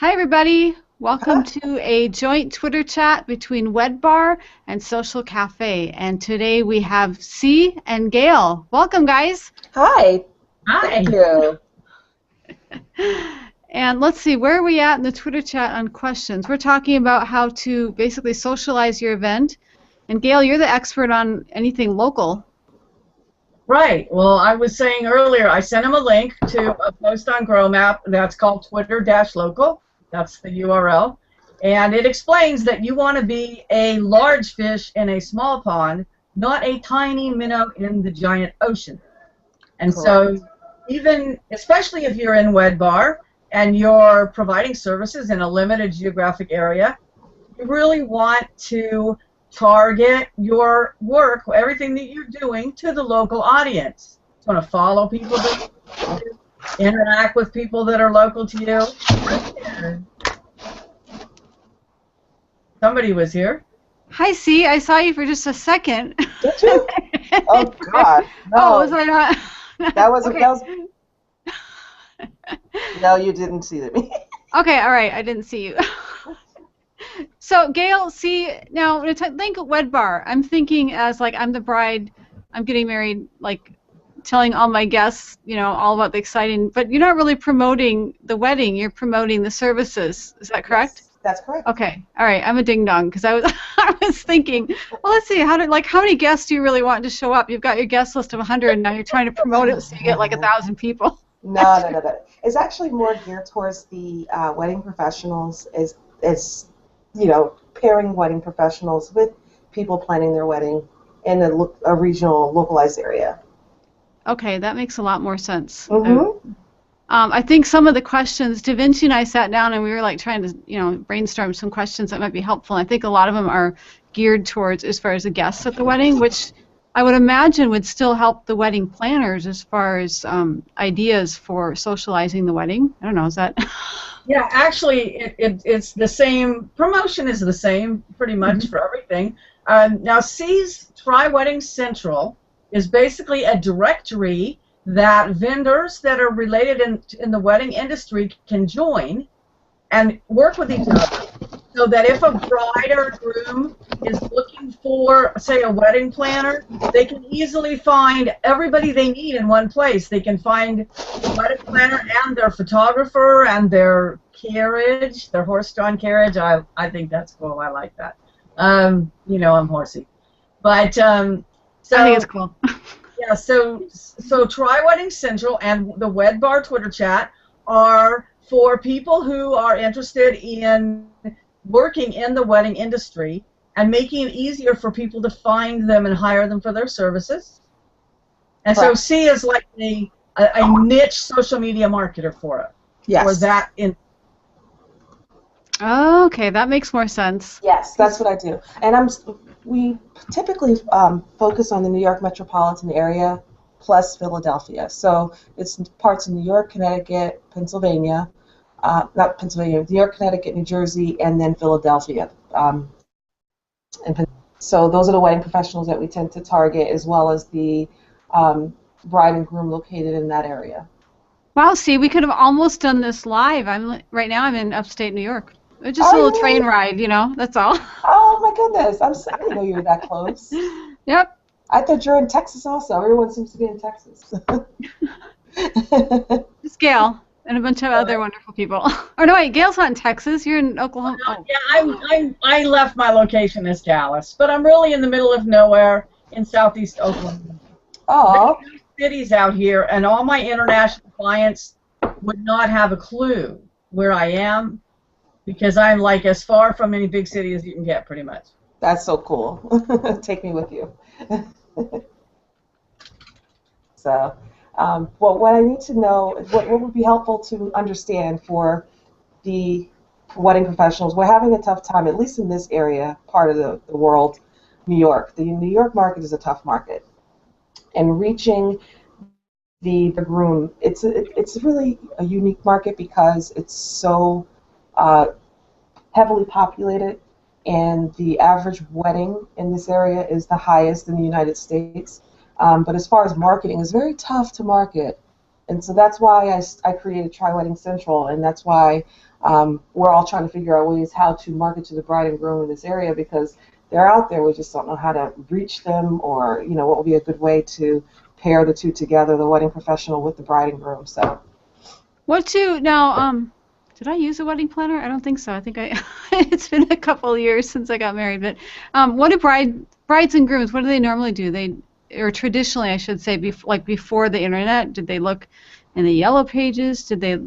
Hi, everybody. Huh? Welcome to a joint Twitter chat between WedBar and Social Cafe. And today we have C and Gail. Welcome, guys. Hi, thank Hi. you. And let's see, where are we at in the Twitter chat on questions? We're talking about how to basically socialize your event. And Gail, you're the expert on anything local. Right. Well, I was saying earlier, I sent him a link to a post on GrowMap that's called Twitter-local. That's the URL. And it explains that you want to be a large fish in a small pond, not a tiny minnow in the giant ocean. And Correct. so even, especially if you're in WedBar and you're providing services in a limited geographic area, you really want to target your work, everything that you're doing, to the local audience. You want to follow people that you interact with people that are local to you. Somebody was here. Hi, C. I saw you for just a second. Did you? Oh God, Oh, was no. I not? That wasn't. Okay. That was. No, you didn't see me. Okay, all right. I didn't see you. So, Gail, see, now when I think of Wed Bar, I'm thinking as like I'm the bride, I'm getting married, like telling all my guests, all about the exciting, but you're not really promoting the wedding, you're promoting the services. Is that correct? Yes, that's correct. Okay, all right. I'm a ding dong because I was I was thinking, well, let's see, how many guests do you really want to show up? You've got your guest list of 100, and now you're trying to promote it so you get like 1,000 people. No, no, no, no. It's actually more geared towards the wedding professionals. Is pairing wedding professionals with people planning their wedding in a regional, localized area. Okay, that makes a lot more sense. Mm-hmm. I think some of the questions, Da Vinci and I sat down and we were like trying to, brainstorm some questions that might be helpful. I think a lot of them are geared towards as far as the guests at the wedding, which I would imagine would still help the wedding planners as far as ideas for socializing the wedding. I don't know, is that? Yeah, actually, it's the same. Promotion is the same pretty much Mhm. for everything. Now, C's Try Wedding Central is basically a directory that vendors that are related in the wedding industry can join and work with each other so that if a bride or groom is looking for, say, a wedding planner, they can easily find everybody they need in one place. They can find the wedding planner and their photographer and their carriage, their horse-drawn carriage. I think that's cool. I like that. I'm horsey. But I think so it's cool. yeah, so Try Wedding Central and the Wed Bar Twitter chat are for people who are interested in working in the wedding industry and making it easier for people to find them and hire them for their services. And so Correct. C is like a niche social media marketer for it. For Yes. that in Okay, that makes more sense. Yes, that's what I do. And we typically focus on the New York metropolitan area plus Philadelphia. So it's parts of New York, Connecticut, Pennsylvania, not Pennsylvania, New York, Connecticut, New Jersey, and then Philadelphia. So those are the wedding professionals that we tend to target, as well as the bride and groom located in that area. Wow, see, we could have almost done this live. Right now I'm in upstate New York. Just a Oh, little you train really? ride, that's all. Oh my goodness! I didn't know you were that close. Yep. I thought you were in Texas also. Everyone seems to be in Texas. Just Gail and a bunch of other wonderful people. Or no, wait, Gail's not in Texas. You're in Oklahoma. Oh, yeah, I left my location as Dallas, but I'm really in the middle of nowhere in southeast Oklahoma. There are Oh, no cities out here, and all my international clients would not have a clue where I am because I'm like as far from any big city as you can get, pretty much. that's so cool. Take me with you. So, well, what I need to know, what would be helpful to understand for the wedding professionals, we're having a tough time, at least in this area, part of the world, New York. The New York market is a tough market. And reaching the groom, it's really a unique market because it's so heavily populated, and the average wedding in this area is the highest in the United States. But as far as marketing, it's very tough to market And so that's why I created Try Wedding Central, and that's why we're all trying to figure out ways how to market to the bride and groom in this area, because they're out there. We just don't know how to reach them, or what would be a good way to pair the two together, the wedding professional with the bride and groom. So. Did I use a wedding planner? I don't think so. I think it's been a couple of years since I got married. But what do brides and grooms, what do they normally do? Or traditionally, I should say, before the internet, did they look in the yellow pages? Did they,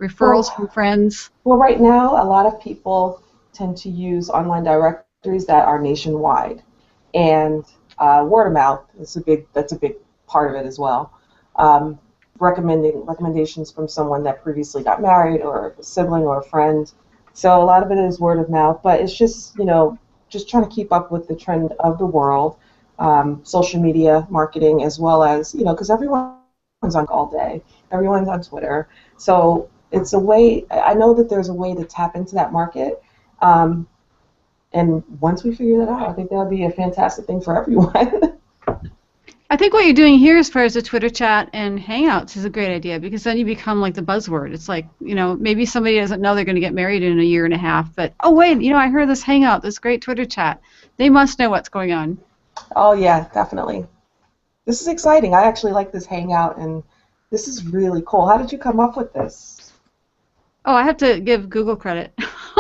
referrals from friends? Well, right now, a lot of people tend to use online directories that are nationwide, and word of mouth is that's a big part of it as well. Recommendations from someone that previously got married, or a sibling or a friend. So a lot of it is word of mouth, but it's just just trying to keep up with the trend of the world, social media marketing, as well as because everyone's on all day, everyone's on Twitter. So it's a way. I know that there's a way to tap into that market, and once we figure that out, I think that would be a fantastic thing for everyone. I think what you're doing here as far as the Twitter chat and Hangouts is a great idea, because then you become like the buzzword. It's like, maybe somebody doesn't know they're going to get married in a year and a half, but, oh, wait, I heard this Hangout, this great Twitter chat. They must know what's going on. Oh, yeah, definitely. This is exciting. I actually like this Hangout, and this is really cool. How did you come up with this? Oh, I have to give Google credit.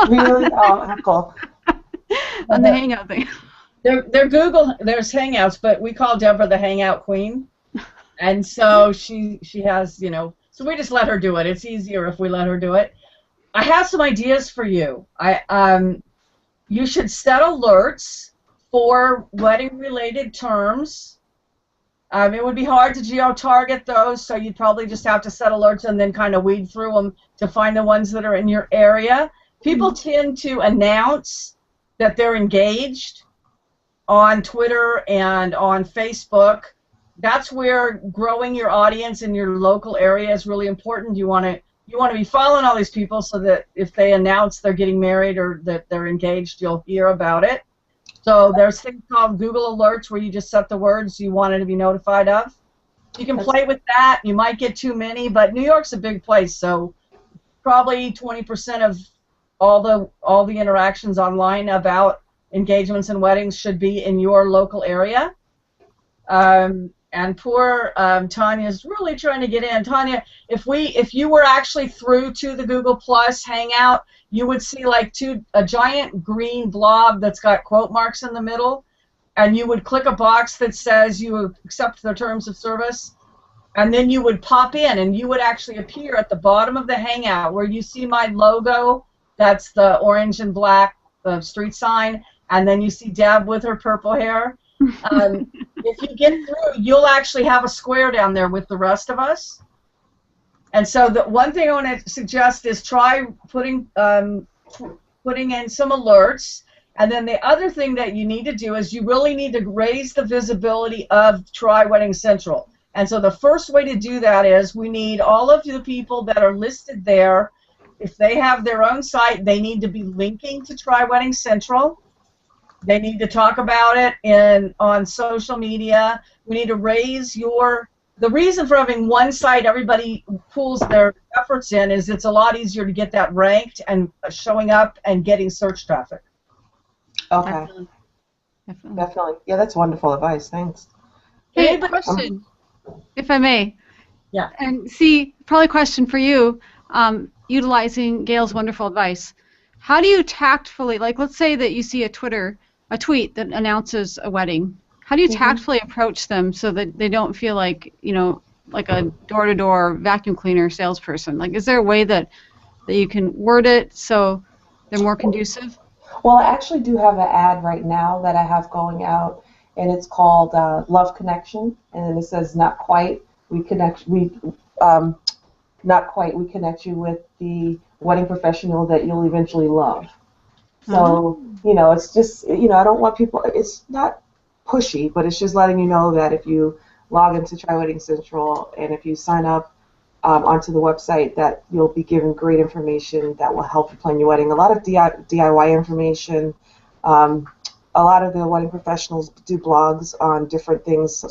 Really? Oh, cool. On the Hangout thing. There's Hangouts, but we call Deborah the Hangout Queen, and so she has, so we just let her do it. It's easier if we let her do it. I have some ideas for you. You should set alerts for wedding-related terms. It would be hard to geo-target those, so you'd probably just have to set alerts and then kind of weed through them to find the ones that are in your area. People tend to announce that they're engaged on Twitter and on Facebook. That's where growing your audience in your local area is really important. You want to be following all these people so that if they announce they're getting married or that they're engaged, you'll hear about it. So there's things called Google Alerts where you just set the words you wanted to be notified of. You can play with that. You might get too many, but New York's a big place, so probably 20% of all the interactions online about engagements and weddings should be in your local area. And poor Tanya's really trying to get in. Tanya, if you were actually through to the Google Plus Hangout, you would see like a giant green blob that's got quote marks in the middle, and you would click a box that says you accept the terms of service, and then you would pop in, and you would actually appear at the bottom of the Hangout where you see my logo. That's the orange and black street sign. And then you see Deb with her purple hair. If you get through, you'll actually have a square down there with the rest of us. And so the one thing I want to suggest is try putting in some alerts. And then the other thing that you need to do is you really need to raise the visibility of Try Wedding Central. And so the first way to do that is we need all of the people that are listed there. If they have their own site, they need to be linking to Try Wedding Central. They need to talk about it on social media. We need to raise the reason for having one site everybody pools their efforts in is it's a lot easier to get that ranked and showing up and getting search traffic. Okay. Definitely. Yeah, that's wonderful advice. Thanks. Hey, question, if I may. Yeah. And see, probably a question for you, utilizing Gail's wonderful advice. How do you tactfully, like let's say that you see a tweet that announces a wedding. How do you tactfully approach them so that they don't feel like, like a door-to-door vacuum cleaner salesperson? Like, is there a way that you can word it so they're more conducive? Well, I actually do have an ad right now that I have going out, and it's called Love Connection, and it says not quite. Not quite. We connect you with the wedding professional that you'll eventually love. So, it's just, I don't want people, it's not pushy, but it's just letting you know that if you log into Try Wedding Central and if you sign up onto the website, that you'll be given great information that will help you plan your wedding. A lot of DIY information. A lot of the wedding professionals do blogs on different things,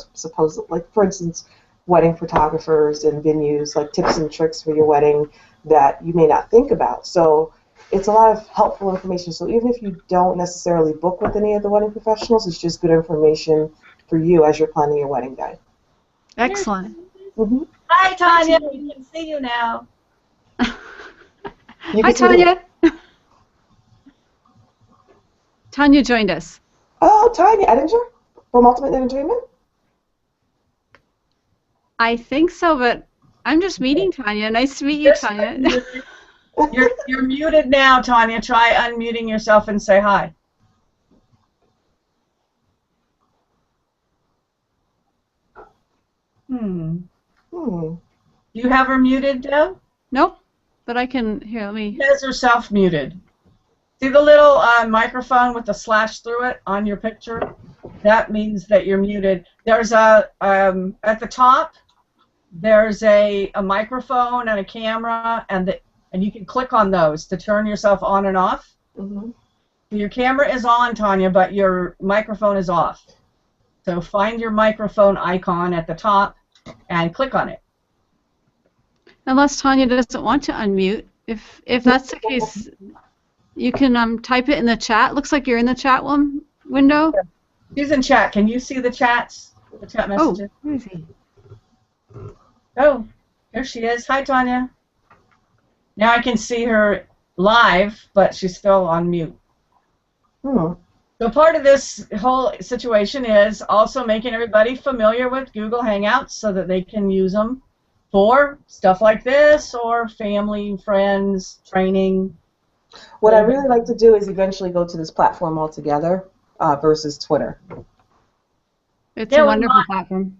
like, for instance, wedding photographers and venues, like tips and tricks for your wedding that you may not think about. So it's a lot of helpful information. So even if you don't necessarily book with any of the wedding professionals, it's just good information for you as you're planning your wedding day. Excellent. Mm-hmm. Hi, Tanya. We can see you now. Hi, Tanya. Tanya joined us. Oh, Tanya Edinger from Ultimate Entertainment? I think so, but I'm just meeting Tanya. Nice to meet you, Tanya. You're muted now, Tanya. Try unmuting yourself and say hi. Do you have her muted, Deb? Nope, but I can, here, let me. She has herself muted. See the little microphone with the slash through it on your picture? That means that you're muted. There's a, at the top, there's a microphone and a camera, and you can click on those to turn yourself on and off. Mm-hmm. Your camera is on, Tanya, but your microphone is off. So find your microphone icon at the top and click on it. Unless Tanya doesn't want to unmute. If that's the case, you can type it in the chat. Looks like you're in the chat window. She's in chat. Can you see the chats? The chat messages? Oh, where is he? Oh, there she is. Hi, Tanya. Now I can see her live, but she's still on mute. So part of this whole situation is also making everybody familiar with Google Hangouts so that they can use them for stuff like this or family, friends, training. What I really like to do is eventually go to this platform altogether versus Twitter. It's a wonderful platform.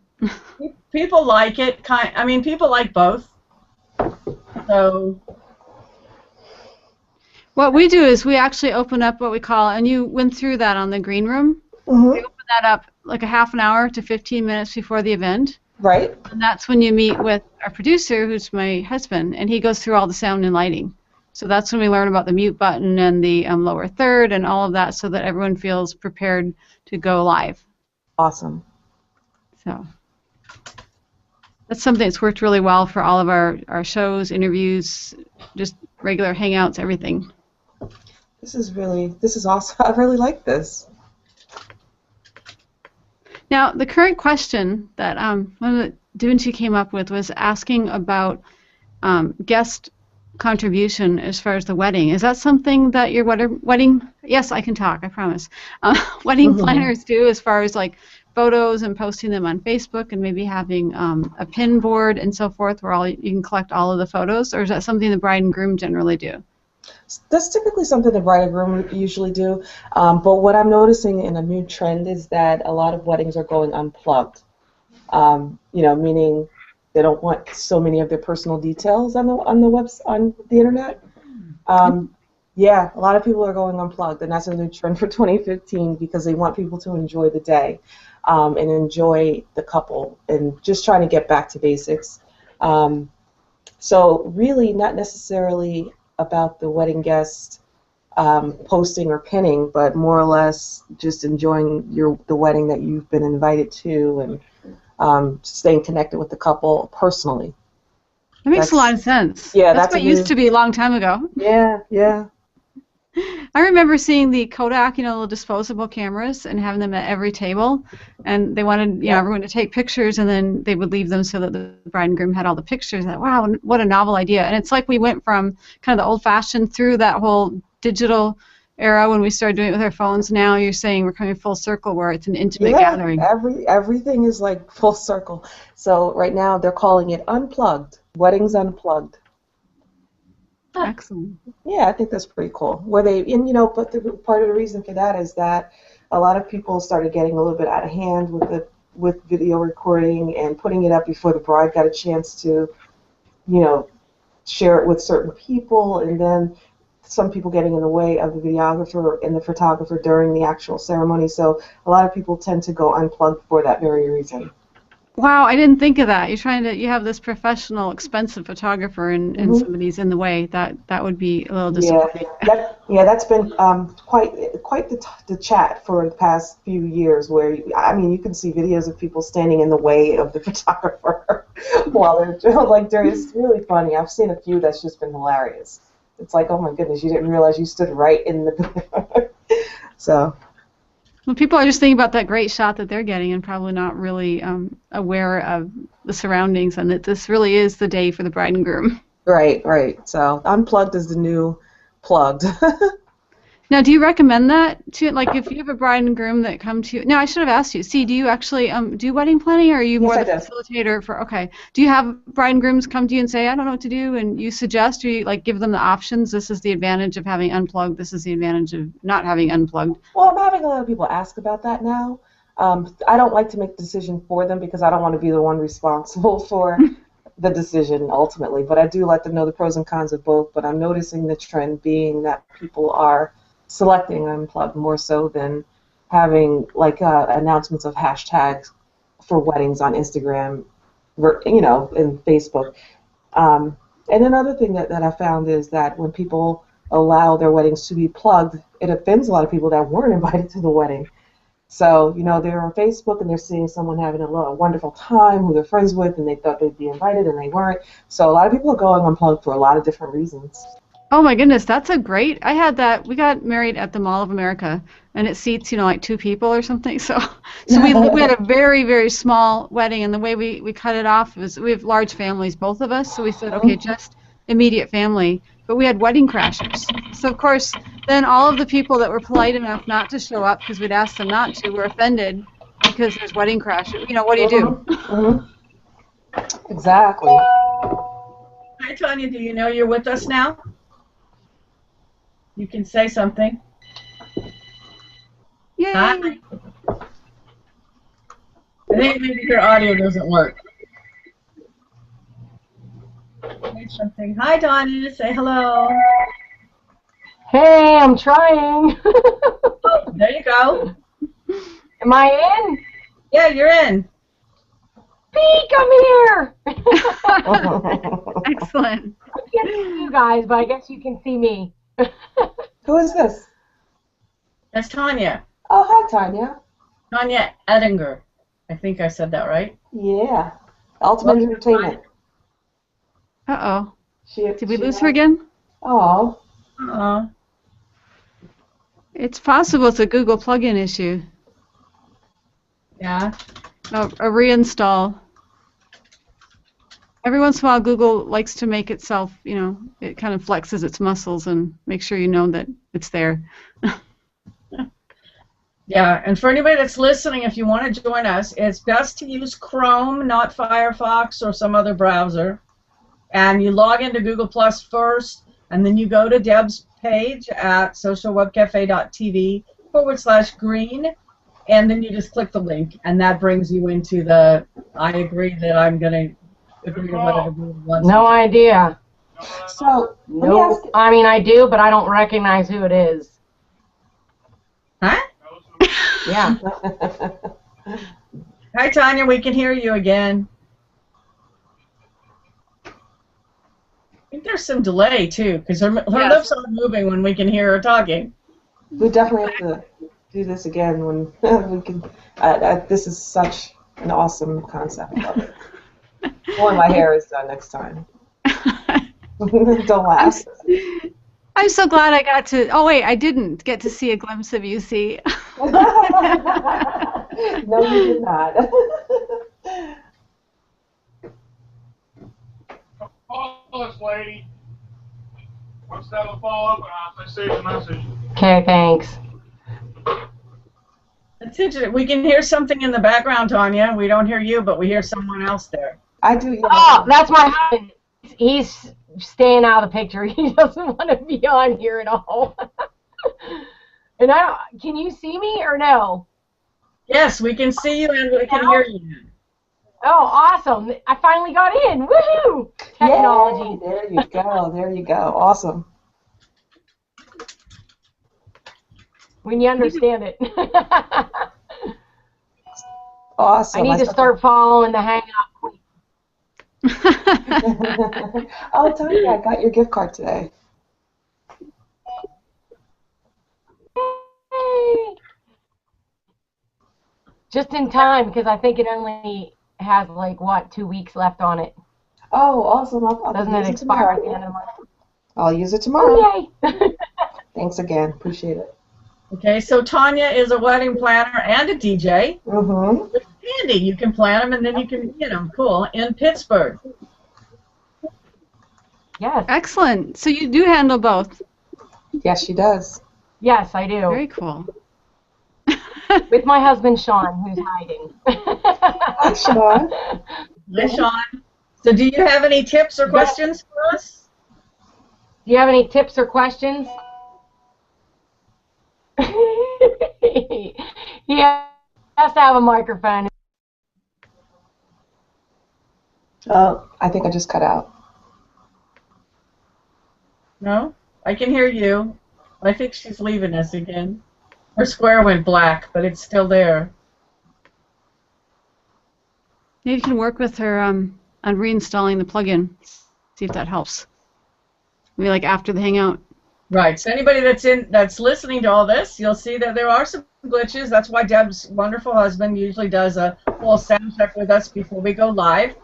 People like it. I mean, people like both. So what we do is we actually open up what we call, and you went through that on the green room. Mm-hmm. We open that up like a half an hour to 15 minutes before the event. Right. And that's when you meet with our producer, who's my husband, and he goes through all the sound and lighting. So that's when we learn about the mute button and the lower third and all of that so that everyone feels prepared to go live. Awesome. So that's something that's worked really well for all of our shows, interviews, just regular hangouts, everything. This is awesome. I really like this. Now, the current question that one that Da Vinci came up with was asking about guest contribution as far as the wedding. Is that something that your wedding? Yes, I can talk. I promise. Wedding planners do, as far as like photos and posting them on Facebook, and maybe having a pin board and so forth, where you can collect all of the photos, or is that something the bride and groom generally do? That's typically something the bride and groom usually do, but what I'm noticing in a new trend is that a lot of weddings are going unplugged. Meaning they don't want so many of their personal details on the internet. Yeah, a lot of people are going unplugged, and that's a new trend for 2015 because they want people to enjoy the day and enjoy the couple and just trying to get back to basics. So really not necessarily about the wedding guest posting or pinning, but more or less just enjoying the wedding that you've been invited to and staying connected with the couple personally. That makes a lot of sense. Yeah, that's what used to be a long time ago. Yeah. I remember seeing the Kodak, little disposable cameras, and having them at every table, and they wanted everyone to take pictures, and then they would leave them so that the bride and groom had all the pictures. And wow, what a novel idea! And it's like we went from kind of the old-fashioned through that whole digital era when we started doing it with our phones. Now you're saying we're coming full circle where it's an intimate gathering. Everything is like full circle. So right now they're calling it unplugged. Weddings unplugged. Excellent. Yeah, I think that's pretty cool. But part of the reason for that is that a lot of people started getting a little bit out of hand with video recording and putting it up before the bride got a chance to, share it with certain people, and then some people getting in the way of the videographer and the photographer during the actual ceremony. So a lot of people tend to go unplugged for that very reason. Wow, I didn't think of that. You have this professional, expensive photographer, and somebody's in the way. That would be a little disappointing. That's been quite the chat for the past few years. Where you can see videos of people standing in the way of the photographer. while they're like during. It's really funny. I've seen a few that's just been hilarious. It's like, oh my goodness, you didn't realize you stood right in the. So. Well, people are just thinking about that great shot that they're getting and probably not really aware of the surroundings and that this really is the day for the bride and groom. Right, right. So unplugged is the new plugged. Now, do you recommend that to, like, if you have a bride and groom that come to you? No, I should have asked you. See, do you actually do wedding planning, or are you more Yes, the I do. facilitator for? Okay. Do you have bride and grooms come to you and say, I don't know what to do, and you suggest, or you like give them the options? This is the advantage of having unplugged. This is the advantage of not having unplugged. Well, I'm having a lot of people ask about that now. I don't like to make the decision for them because I don't want to be the one responsible for the decision ultimately. But I do let them know the pros and cons of both. But I'm noticing the trend being that people are selecting unplugged more so than having like announcements of hashtags for weddings on Instagram, and Facebook. And another thing that I found is that when people allow their weddings to be plugged, it offends a lot of people that weren't invited to the wedding. So, they're on Facebook and they're seeing someone having a wonderful time who they're friends with, and they thought they'd be invited and they weren't. So a lot of people are going unplugged for a lot of different reasons. Oh my goodness, that's a great. I had that. We got married at the Mall of America, and it seats, like 2 people or something. So we had a very, very small wedding, and the way we cut it off was we have large families, both of us. So we said, okay, just immediate family. But we had wedding crashers. So of course, then all of the people that were polite enough not to show up because we'd asked them not to were offended because there's wedding crashers. What do you do? Mm-hmm. Exactly. Hi, Tanya. Do you know you're with us now? You can say something. Yay! Hi. I think maybe your audio doesn't work. Say something. Hi, Tanya. Say hello. Hey, I'm trying. Oh, there you go. Am I in? Yeah, you're in. Peek, I'm here. Excellent. I can't see you guys, but I guess you can see me. Who is this? That's Tanya. Oh, hi, Tanya. Tanya Ettinger. I think I said that right. Yeah. Ultimate Entertainment. Uh-oh. Did we lose she her again? Oh. Uh-oh. It's possible it's a Google plugin issue. Yeah. A reinstall. Every once in a while, Google likes to make itself, it kind of flexes its muscles and make sure you know that it's there. Yeah, and for anybody that's listening, if you want to join us, it's best to use Chrome, not Firefox or some other browser. And you log into Google Plus first, and then you go to Deb's page at socialwebcafe.tv/green, and then you just click the link, and that brings you into the I agree that I'm going to agree to whatever Google wants. No idea. So, No, I mean, I do, but I don't recognize who it is. Huh? Yeah. Hi, Tanya. We can hear you again. I think there's some delay, too, because her lips aren't moving when we can hear her talking. We definitely have to do this again when we can. This is such an awesome concept. I love it. When my hair is done next time. Don't laugh. I'm so glad I got to. Oh wait, I didn't get to see a glimpse of you. See. No, you did not. Follow us, lady. Once that will follow up, I'll save the message. Okay, thanks. It's interesting. We can hear something in the background, Tanya. We don't hear you, but we hear someone else there. I do. Oh, that's my husband. He's staying out of the picture. He doesn't want to be on here at all. And can you see me or no? Yes, we can see you and we can hear you. Oh, awesome. I finally got in. Woohoo! Technology. Yay, there you go. There you go. Awesome. When you understand it. Awesome. I need to start following the Hangout. Oh, Tony, I got your gift card today. Yay. Just in time, because I think it only has like, what, 2 weeks left on it. Oh, awesome. I'll Doesn't use it it expire tomorrow. at the end of the month? I'll use it tomorrow. Oh, yay! Thanks again. Appreciate it. Okay, so Tanya is a wedding planner and a DJ. Mm-hmm. It's handy. You can plan them and then you can, cool, in Pittsburgh. Yes. Excellent. So you do handle both. Yes, she does. Yes, I do. Very cool. With my husband, Sean, who's hiding. Hi, Sean. Hi, Sean. So do you have any tips or questions for us? Do you have any tips or questions? He has to have a microphone. Oh, I think I just cut out. No? I can hear you. I think she's leaving us again. Her square went black, but it's still there. Maybe you can work with her on reinstalling the plugin. See if that helps. Maybe like after the Hangout. Right. So anybody that's listening to all this, you'll see that there are some glitches. That's why Deb's wonderful husband usually does a full sound check with us before we go live.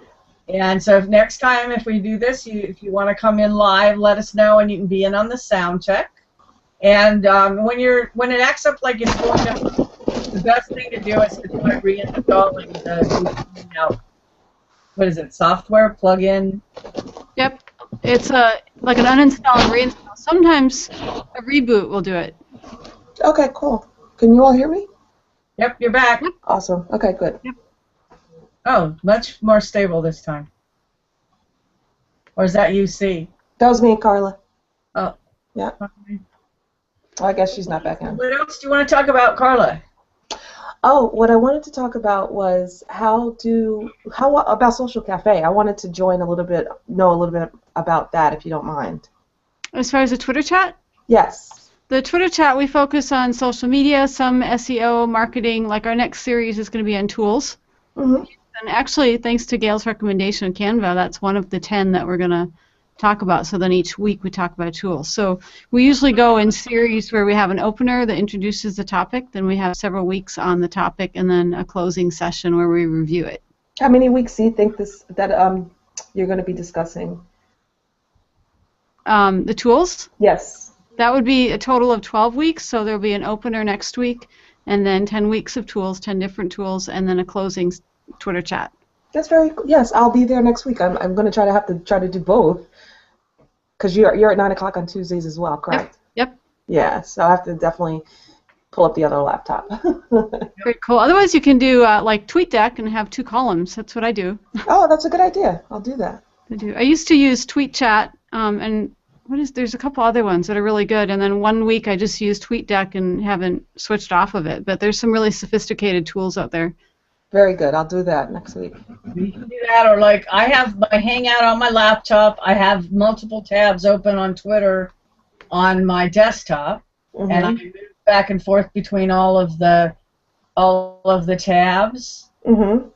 And so next time if we do this, if you want to come in live, let us know, and you can be in on the sound check. And when it acts up like it's going to, the best thing to do is to try reinstalling the what is it, software plugin? Yep. It's like an uninstall and reinstall. Sometimes a reboot will do it. Okay, cool. Can you all hear me? Yep, you're back. Awesome. Okay, good. Yep. Oh, much more stable this time. Or is that UC? That was me and Carla. Oh. Yeah. Okay. Well, I guess she's not back in. What else do you want to talk about, Carla? Oh, what I wanted to talk about was how about Social Cafe. I wanted to know a little bit about that, if you don't mind. As far as the Twitter chat? Yes. The Twitter chat, we focus on social media, some SEO, marketing. Like our next series is going to be on tools. Mm-hmm. And actually, thanks to Gail's recommendation on Canva, that's one of the 10 that we're going to talk about. So then each week we talk about tools. So we usually go in series where we have an opener that introduces the topic, then we have several weeks on the topic, and then a closing session where we review it. How many weeks do you think that you're going to be discussing? The tools? Yes. That would be a total of 12 weeks, so there'll be an opener next week, and then 10 weeks of tools, 10 different tools, and then a closing Twitter chat. That's very cool. Yes, I'll be there next week. I'm going to try to do both, because you're at 9 o'clock on Tuesdays as well, correct? Yep. Yeah, so I have to definitely pull up the other laptop. Very cool. Otherwise, you can do like TweetDeck and have 2 columns. That's what I do. Oh, that's a good idea. I'll do that. I used to use TweetChat, and there's a couple other ones that are really good, and then one week I just used TweetDeck and haven't switched off of it, but there's some really sophisticated tools out there. Very good. I'll do that next week. You can do that, or like I have my Hangout on my laptop. I have multiple tabs open on Twitter on my desktop, Mm-hmm. and I move back and forth between all of the tabs. Mm-hmm.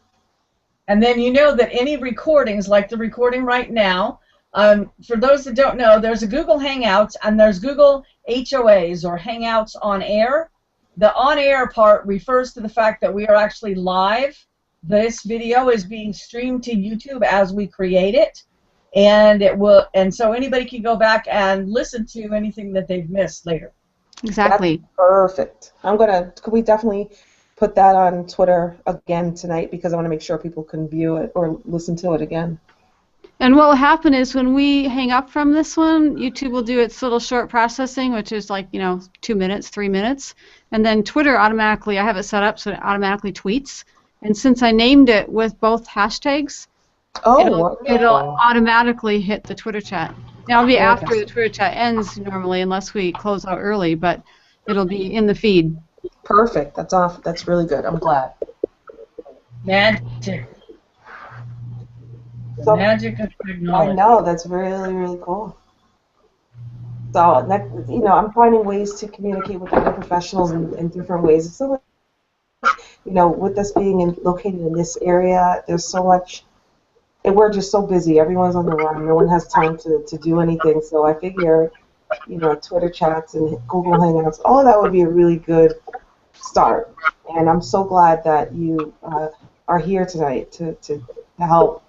And then you know that any recordings, like the recording right now, for those that don't know, there's a Google Hangouts and there's Google HOAs or Hangouts on Air. The on-air part refers to the fact that we are actually live. This video is being streamed to YouTube as we create it, and so anybody can go back and listen to anything that they've missed later. Exactly. That's perfect. Could we definitely put that on Twitter again tonight, because I want to make sure people can view it or listen to it again. And what will happen is when we hang up from this one, YouTube will do its little short processing, which is like, 2 minutes, 3 minutes. And then Twitter automatically, I have it set up so it automatically tweets. And since I named it with both hashtags, it'll automatically hit the Twitter chat. Now it'll be after the Twitter chat ends normally, unless we close out early, but it'll be in the feed. Perfect. That's off. That's really good. I'm glad. Magic. So, Magic of technology. I know, that's really, really cool. So, I'm finding ways to communicate with other professionals in different ways. It's so much, with us being located in this area, there's so much, and we're just so busy. Everyone's on the run. No one has time to do anything. So I figure, Twitter chats and Google Hangouts, all of that would be a really good start. And I'm so glad that you are here tonight to help.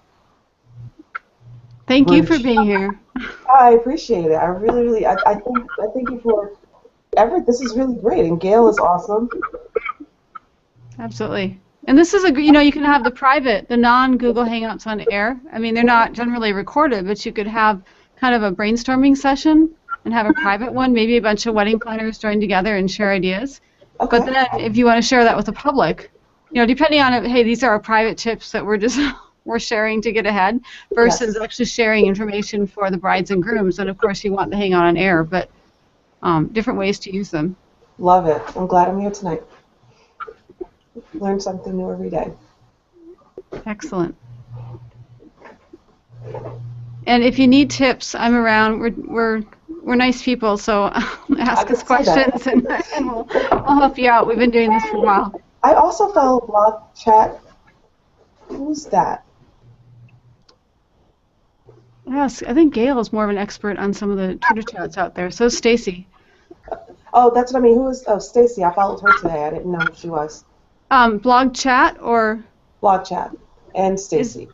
Thank you for being here. I appreciate it. I really, I thank you for this is really great, and Gail is awesome. Absolutely. And this is you can have the non-Google Hangouts on air. I mean, they're not generally recorded, but you could have kind of a brainstorming session and have a private one, maybe a bunch of wedding planners join together and share ideas. Okay. But then if you want to share that with the public, depending on hey, these are our private tips that we're sharing to get ahead versus actually sharing information for the brides and grooms. And of course you want the Hangout on air, but different ways to use them. Love it. I'm glad I'm here tonight. Learn something new every day. Excellent. And if you need tips, I'm around. We're nice people, so ask us questions and we'll help you out. We've been doing this for a while. I also follow Blog Chat. Who's that? Yes, I think Gail is more of an expert on some of the Twitter chats out there. So is Stacy. Oh, that's what I mean. Who is? Oh, Stacy. I followed her today. I didn't know who she was. Blog Chat or Blog Chat and Stacy.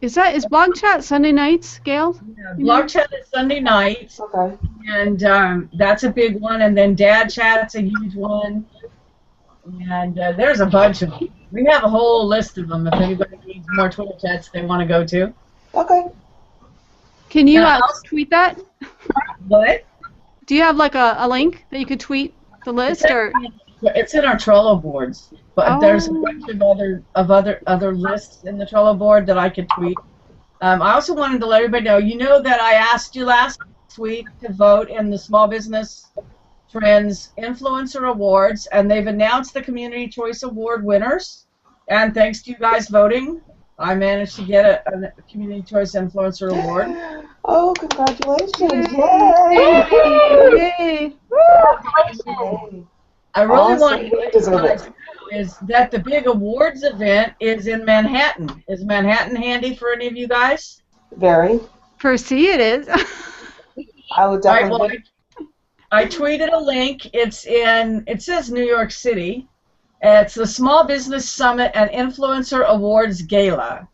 Is Blog Chat Sunday nights, Gail? Yeah, Blog Chat is Sunday nights. Okay. And that's a big one. And then Dad Chat's a huge one. And there's a bunch of them. We have a whole list of them if anybody needs more Twitter chats they want to go to. Okay. Can you tweet that? What? Do you have like a link that you could tweet the list or? It's in our Trello boards, but there's a bunch of other lists in the Trello board that I could tweet. I also wanted to let everybody know, that I asked you last week to vote in the Small Business Trends Influencer Awards, and they've announced the Community Choice Award winners. And thanks to you guys voting, I managed to get a Community Choice Influencer Award. Oh, congratulations! Yay! Yay! Yay! I really want to know is that the big awards event is in Manhattan. Is Manhattan handy for any of you guys? Very. For C, it is. I would definitely. All right, well, I tweeted a link. It says New York City. It's the Small Business Summit and Influencer Awards Gala.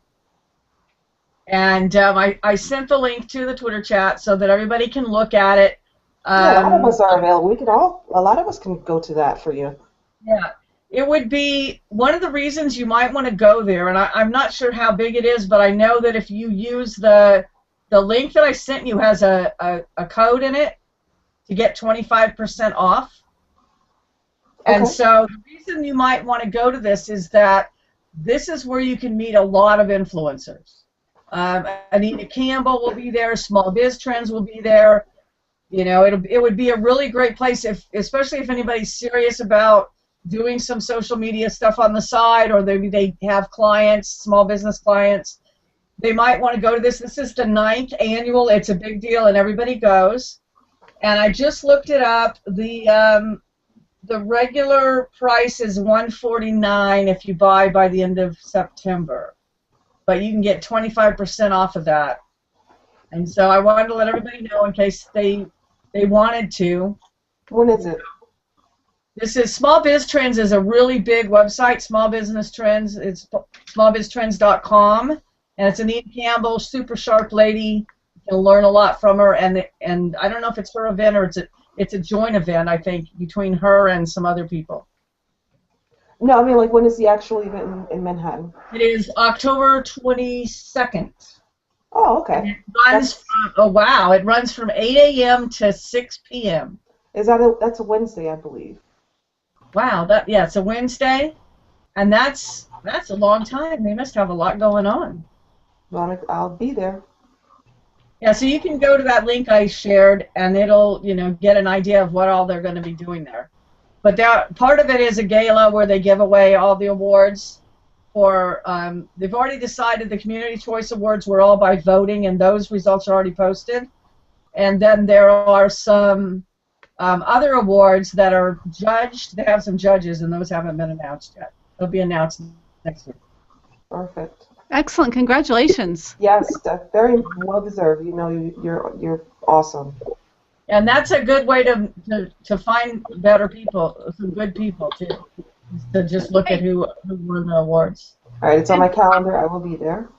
And I sent the link to the Twitter chat so that everybody can look at it. A lot of us are available. A lot of us can go to that for you. Yeah. It would be one of the reasons you might want to go there, and I'm not sure how big it is, but I know that if you use the link that I sent you has a code in it to get 25% off. Okay. And so the reason you might want to go to this is that this is where you can meet a lot of influencers. Anita Campbell will be there. Small Biz Trends will be there. It would be a really great place, especially if anybody's serious about doing some social media stuff on the side, or maybe they have clients, small business clients. They might want to go to this. This is the 9th annual. It's a big deal, and everybody goes. And I just looked it up. The regular price is $149 if you buy by the end of September, but you can get 25% off of that. And so I wanted to let everybody know in case they wanted to. When is it? This is Small Biz Trends is a really big website. Small Business Trends. It's smallbiztrends.com, and it's Anita Campbell, super sharp lady. You can learn a lot from her, and I don't know if it's her event or it's a joint event, I think, between her and some other people. No, I mean, like, when is the actual event in Manhattan? It is October 22nd. Oh, okay. It runs from 8 a.m. to 6 p.m. That's a Wednesday, I believe. Wow, it's a Wednesday, and that's a long time. They must have a lot going on. Well, I'll be there. Yeah, so you can go to that link I shared, and it'll get an idea of what all they're going to be doing there. But part of it is a gala where they give away all the awards. They've already decided the Community Choice Awards were all by voting, and those results are already posted. And then there are some other awards that are judged. They have some judges, and those haven't been announced yet. They'll be announced next week. Perfect. Excellent. Congratulations. Yes, very well deserved. You're awesome. And that's a good way to find better people, some good people too. to just look at who won the awards. All right, it's on my calendar. I will be there.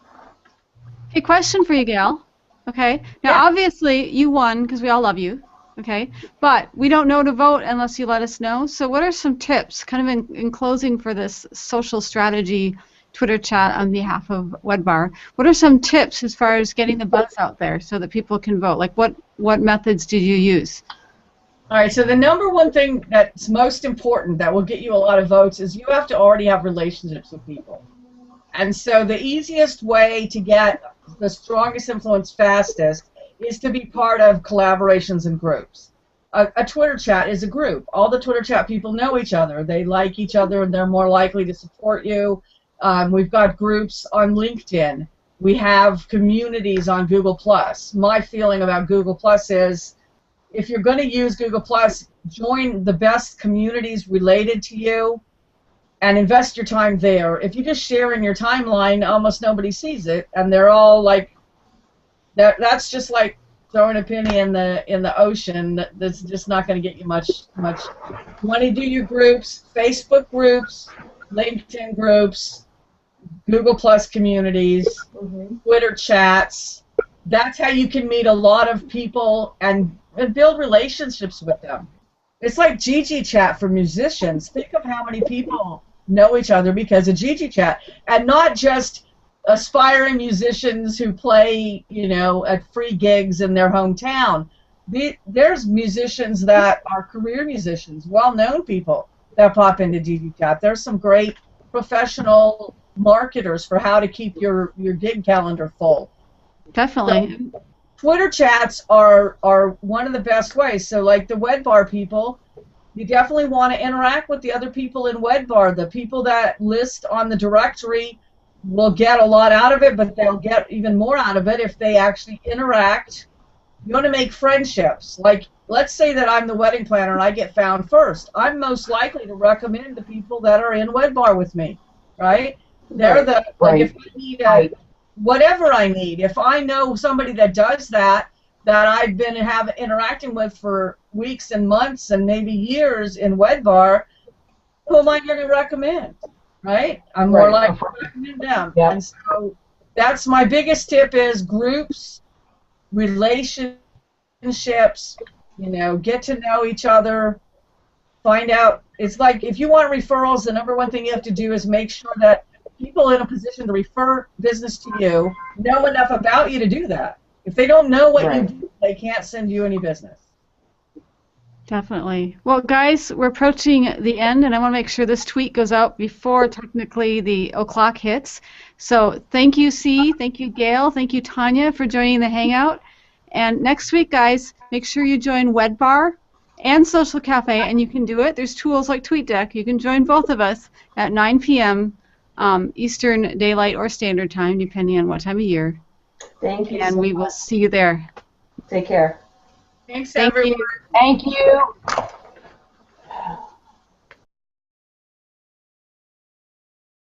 Okay, question for you, Gail. Okay. Now, Yeah. obviously, you won because we all love you. Okay. But we don't know to vote unless you let us know. So, what are some tips, kind of in closing for this social strategy Twitter chat on behalf of WEDBAR? What are some tips as far as getting the buzz out there so that people can vote? Like, what methods did you use? All right, so the number one thing that's most important that will get you a lot of votes is you have to already have relationships with people. And so the easiest way to get the strongest influence fastest is to be part of collaborations and groups. A Twitter chat is a group. All the Twitter chat people know each other. They like each other, and they're more likely to support you. We've got groups on LinkedIn. We have communities on Google+. My feeling about Google+ is if you're going to use Google+, join the best communities related to you and invest your time there. If you just share in your timeline, almost nobody sees it, and they're all like, that's just like throwing a penny in the ocean. That's just not going to get you much. You want to do your groups, Facebook groups, LinkedIn groups, Google+ communities, Twitter chats. That's how you can meet a lot of people and build relationships with them. It's like GG chat for musicians. Think of how many people know each other because of GG chat, and not just aspiring musicians who play, at free gigs in their hometown. There's musicians that are career musicians, well-known people that pop into GG chat. There's some great professional marketers for how to keep your gig calendar full. Definitely. So, Twitter chats are one of the best ways. So like the WEDBAR people, you definitely want to interact with the other people in WEDBAR. The people that list on the directory will get a lot out of it, but they'll get even more out of it if they actually interact. You want to make friendships. Like, let's say that I'm the wedding planner and I get found first. I'm most likely to recommend the people that are in WEDBAR with me, right? They're the, like, if I need whatever I need, if I know somebody that does that I've been interacting with for weeks and months and maybe years in WEDBAR, who am I going to recommend, right? I'm more likely to recommend them. Yeah. And so that's my biggest tip is groups, relationships, get to know each other, find out. It's like if you want referrals, the number one thing you have to do is make sure that people in a position to refer business to you know enough about you to do that. If they don't know what you do, they can't send you any business. Definitely. Well, guys, we're approaching the end, and I want to make sure this tweet goes out before technically the o'clock hits. So thank you, C. Thank you, Gail. Thank you, Tanya, for joining the Hangout. And next week, guys, make sure you join WEDBAR and Social Cafe, and you can do it. There's tools like TweetDeck. You can join both of us at 9 p.m. Eastern Daylight or Standard Time, depending on what time of year. Thank you. And we will see you there. Take care. Thanks, Thank everyone. you. Thank you.